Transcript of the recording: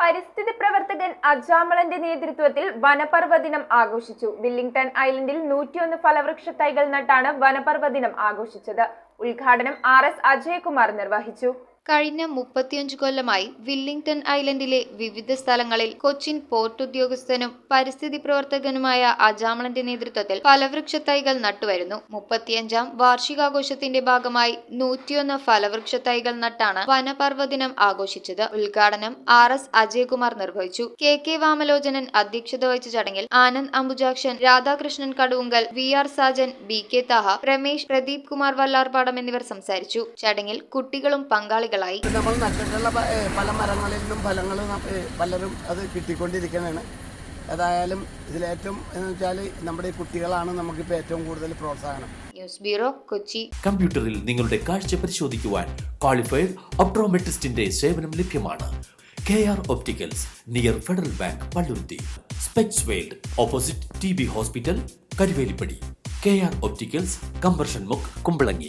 പരിസ്ഥിതി പ്രവർത്തകൻ അജാമളന്റെ നേതൃത്വത്തിൽ വനപർവ്വ ദിനം ആഘോഷിച്ചു. വില്ലിംഗ്ടൺ ഐലൻഡിൽ 101 ഫലവൃക്ഷ തൈകൾ നട്ടാണ് വനപർവ്വ ദിനം ആഘോഷിച്ചത്. ഉദ്ഘാടനം RS അജയകുമാർ നിർവഹിച്ചു. കഴിഞ്ഞ 35 കൊല്ലമായി വില്ലിംഗ്ടൺ ഐലൻഡിലെ വിവിധ സ്ഥലങ്ങളിൽ കൊച്ചിൻ പോർട്ട് ഉദ്യോഗസ്ഥനും പരിസ്ഥിതി പ്രവർത്തകനുമായ അജാമളന്റെ നേതൃത്വത്തിൽ ഫലവൃക്ഷ തൈകൾ നട്ടുവരുന്നു. 35ാം വാർഷികാഘോഷത്തിന്റെ ഭാഗമായി 101 ഫലവൃക്ഷ തൈകൾ നട്ടാണ് വനപർവ്വ ദിനം ആഘോഷിച്ചത്. ഉദ്ഘാടനം RS അജയകുമാർ നിർവഹിച്ചു. KK വാമലോചനൻ അധ്യക്ഷത വഹിച്ച ചടങ്ങിൽ ആനന്ദ് അംബുജാക്ഷൻ, രാധാകൃഷ്ണൻ കടുവുങ്കൽ, VR സാജൻ, BK താഹ, രമേശ്, പ്രദീപ് കുമാർ വല്ലാർപാടം എന്നിവർ സംസാരിച്ചു. ചടങ്ങിൽ കുട്ടികളും പങ്കാളികൾ നമ്മൾ നട്ടിട്ടുള്ള പല മരങ്ങളിൽ നിന്നും ഫലങ്ങൾ പലരും അത് കിട്ടിക്കൊണ്ടിരിക്കുന്നതാണ്. ഏതായാലും ഇതിലേറ്റവും എന്ന് വെച്ചാൽ നമ്മുടെ കുട്ടികളാണ് നമുക്കിപ്പോൾ ഏറ്റവും കൂടുതൽ പ്രോത്സാഹനം. News bureau, Kochi. കമ്പ്യൂട്ടറിൽ നിങ്ങളുടെ കാഴ്ച പരിശോധിക്കുവാൻ ക്വാളിഫൈഡ് ഒപ്ട്രോമെട്രിസ്റ്റിന്റെ സേവനം ലഭ്യമാണ്. KR opticals, near federal bank, Palluruthy. Specs world, opposite TB hospital, Karuvelippady. KR opticals, combustion മുക്ക്, കുമ്പളങ്ങി.